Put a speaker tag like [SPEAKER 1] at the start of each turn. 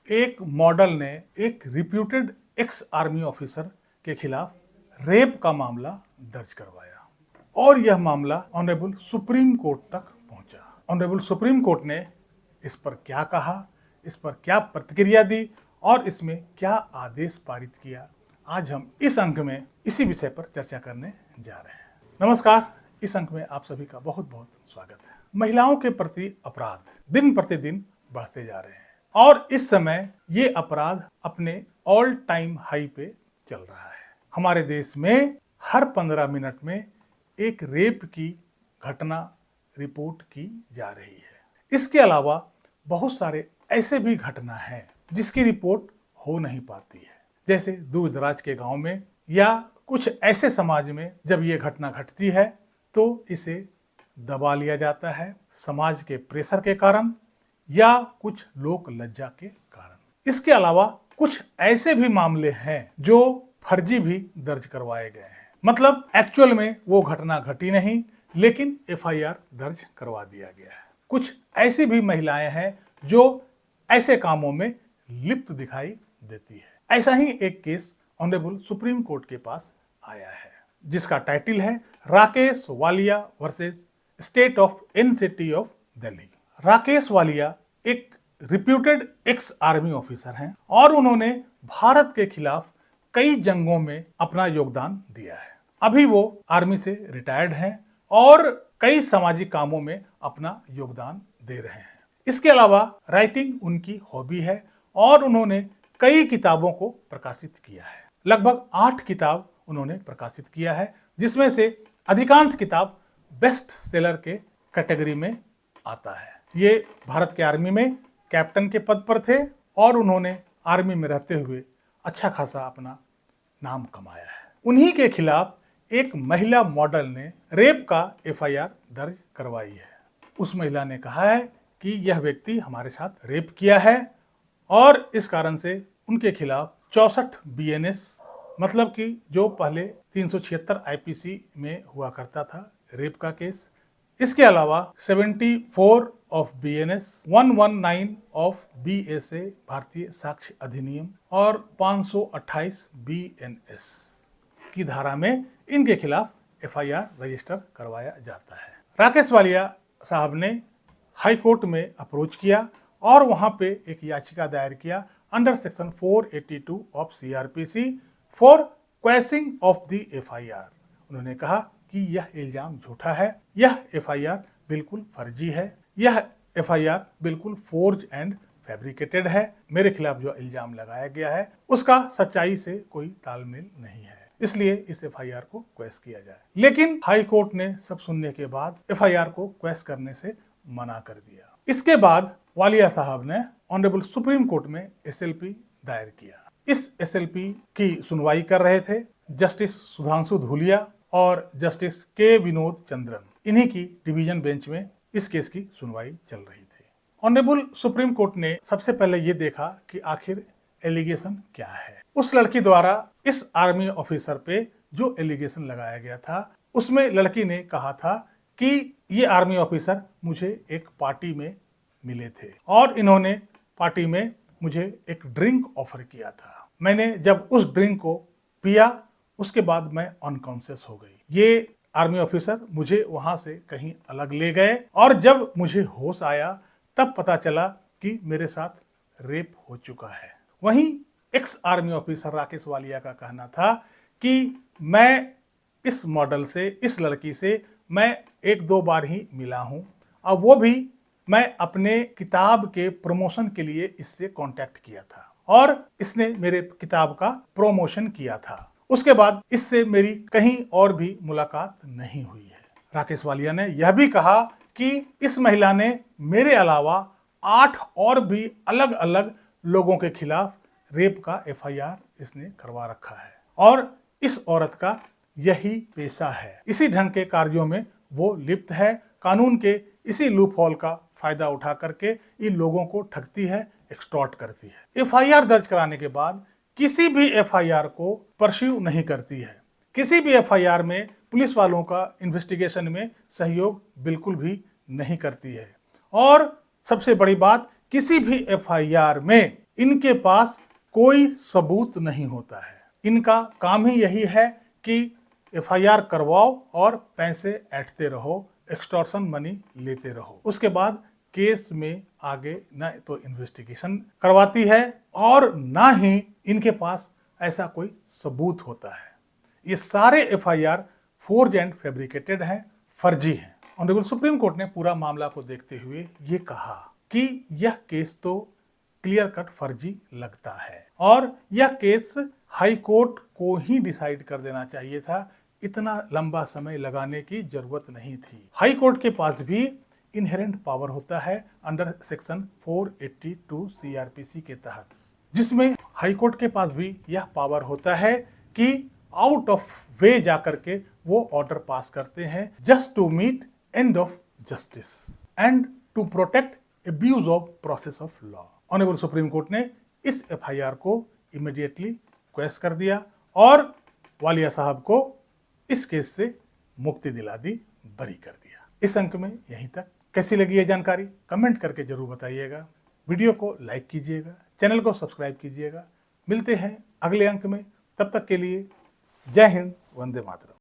[SPEAKER 1] एक मॉडल ने एक रिप्यूटेड एक्स आर्मी ऑफिसर के खिलाफ रेप का मामला दर्ज करवाया और यह मामला ऑनरेबल सुप्रीम कोर्ट तक पहुंचा। ऑनरेबल सुप्रीम कोर्ट ने इस पर क्या कहा, इस पर क्या प्रतिक्रिया दी और इसमें क्या आदेश पारित किया, आज हम इस अंक में इसी विषय पर चर्चा करने जा रहे हैं। नमस्कार, इस अंक में आप सभी का बहुत बहुत स्वागत है। महिलाओं के प्रति अपराध दिन प्रतिदिन बढ़ते जा रहे हैं और इस समय ये अपराध अपने ऑल टाइम हाई पे चल रहा है। हमारे देश में हर 15 मिनट में एक रेप की घटना रिपोर्ट की जा रही है। इसके अलावा बहुत सारे ऐसे भी घटना हैं जिसकी रिपोर्ट हो नहीं पाती है, जैसे दूर दराज के गांव में या कुछ ऐसे समाज में जब ये घटना घटती है तो इसे दबा लिया जाता है समाज के प्रेशर के कारण या कुछ लोक लज्जा के कारण। इसके अलावा कुछ ऐसे भी मामले हैं जो फर्जी भी दर्ज करवाए गए हैं, मतलब एक्चुअल में वो घटना घटी नहीं लेकिन एफआईआर दर्ज करवा दिया गया है। कुछ ऐसी भी महिलाएं हैं जो ऐसे कामों में लिप्त दिखाई देती है। ऐसा ही एक केस ऑनरेबल सुप्रीम कोर्ट के पास आया है जिसका टाइटल है Rakesh Walia versus state of NCT of Delhi. Rakesh Walia एक रिप्यूटेड एक्स आर्मी ऑफिसर हैं और उन्होंने भारत के खिलाफ कई जंगों में अपना योगदान दिया है। अभी वो आर्मी से रिटायर्ड हैं और कई सामाजिक कामों में अपना योगदान दे रहे हैं। इसके अलावा राइटिंग उनकी हॉबी है और उन्होंने कई किताबों को प्रकाशित किया है। लगभग 8 किताब उन्होंने प्रकाशित किया है, जिसमें से अधिकांश किताब बेस्ट सेलर के कैटेगरी में आता है। ये भारत के आर्मी में कैप्टन के पद पर थे और उन्होंने आर्मी में रहते हुए अच्छा खासा अपना नाम कमाया है। उन्हीं के खिलाफ एक महिला मॉडल ने रेप का एफआईआर दर्ज करवाई है। उस महिला ने कहा है कि यह व्यक्ति हमारे साथ रेप किया है और इस कारण से उनके खिलाफ 64 बीएनएस, मतलब कि जो पहले 376 आईपीसी में हुआ करता था रेप का केस, इसके अलावा 74 ऑफ बीएनएस, 119 ऑफ बीएसए भारतीय साक्ष्य अधिनियम और 528 बीएनएस की धारा में इनके खिलाफ एफआईआर रजिस्टर करवाया जाता है। राकेश वालिया साहब ने हाई कोर्ट में अप्रोच किया और वहां पे एक याचिका दायर किया under section 482 of CrPC for quashing of the FIR. उन्होंने कहा कि यह इल्जाम झूठा है, यह एफआईआर बिल्कुल फर्जी है, यह एफआईआर बिल्कुल फोर्ज एंड फैब्रिकेटेड है। मेरे खिलाफ जो इल्जाम लगाया गया है उसका सच्चाई से कोई तालमेल नहीं है, इसलिए इस एफआईआर को क्वेश किया जाए। लेकिन हाई कोर्ट ने सब सुनने के बाद एफआईआर को क्वेश करने से मना कर दिया। इसके बाद वालिया साहब ने ऑनरेबल सुप्रीम कोर्ट में एसएलपी दायर किया। इस एसएलपी की सुनवाई कर रहे थे जस्टिस सुधांशु धूलिया और जस्टिस के विनोद चंद्रन। इन्हीं की डिवीजन बेंच में इस केस की सुनवाई चल रही थी। ऑनरेबल सुप्रीम कोर्ट ने सबसे पहले ये देखा कि आखिर एलिगेशन क्या है। उस लड़की द्वारा इस आर्मी ऑफिसर पे जो एलिगेशन लगाया गया था उसमें लड़की ने कहा था कि ये आर्मी ऑफिसर मुझे एक पार्टी में मिले थे और इन्होंने पार्टी में मुझे एक ड्रिंक ऑफर किया था। मैंने जब उस ड्रिंक को पिया उसके बाद मैं अनकॉन्शियस हो गई। ये आर्मी ऑफिसर मुझे वहां से कहीं अलग ले गए और जब मुझे होश आया तब पता चला कि मेरे साथ रेप हो चुका है। वहीं ex army officer Rakesh Walia का कहना था कि मैं इस मॉडल से, इस लड़की से मैं 1-2 बार ही मिला हूं और वो भी मैं अपने किताब के प्रमोशन के लिए इससे कांटेक्ट किया था और इसने मेरे किताब का प्रमोशन किया था। उसके बाद इससे मेरी कहीं और भी मुलाकात नहीं हुई है। राकेश वालिया ने यह भी कहा कि इस महिला ने मेरे अलावा 8 और भी अलग अलग लोगों के खिलाफ रेप का एफआईआर इसने करवा रखा है और इस औरत का यही पेशा है। इसी ढंग के कार्यों में वो लिप्त है। कानून के इसी लूप होल का फायदा उठा करके इन लोगों को ठगती है, एक्सटॉर्ट करती है। एफआईआर दर्ज कराने के बाद किसी भी एफआईआर को परस्यू नहीं करती है। किसी भी एफआईआर में पुलिस वालों का इन्वेस्टिगेशन में सहयोग बिल्कुल भी नहीं करती है और सबसे बड़ी बात, किसी भी एफआईआर में इनके पास कोई सबूत नहीं होता है। इनका काम ही यही है कि एफआईआर करवाओ और पैसे ऐंठते रहो, एक्सटॉर्शन मनी लेते रहो। उसके बाद केस में आगे न तो इन्वेस्टिगेशन करवाती है और ना ही इनके पास ऐसा कोई सबूत होता है। ये सारे एफआईआर फोर्ज एंड फैब्रिकेटेड हैं, फर्जी हैं। ऑनरेबल सुप्रीम कोर्ट ने पूरा मामला को देखते हुए ये कहा कि यह केस तो क्लियर कट फर्जी लगता है और यह केस हाई कोर्ट को ही डिसाइड कर देना चाहिए था। इतना लंबा समय लगाने की जरूरत नहीं थी। हाई कोर्ट के पास भी इनहेरेंट पावर होता है अंडर सेक्शन 482 सीआरपीसी के तहत, जिसमें हाई कोर्ट के पास भी यह पावर होता है कि आउट ऑफ वे जाकर के वो ऑर्डर पास करते हैं just to meet end of justice and to protect abuse of process of law. Honourable Supreme Court ने इस एफआईआर को इमीडिएटली क्वेश कर दिया और वालिया साहब को इस केस से मुक्ति दिला दी, बरी कर दिया। इस अंक में यहीं तक। कैसी लगी ये जानकारी कमेंट करके जरूर बताइएगा। वीडियो को लाइक कीजिएगा, चैनल को सब्सक्राइब कीजिएगा। मिलते हैं अगले अंक में, तब तक के लिए जय हिंद, वंदे मातरम।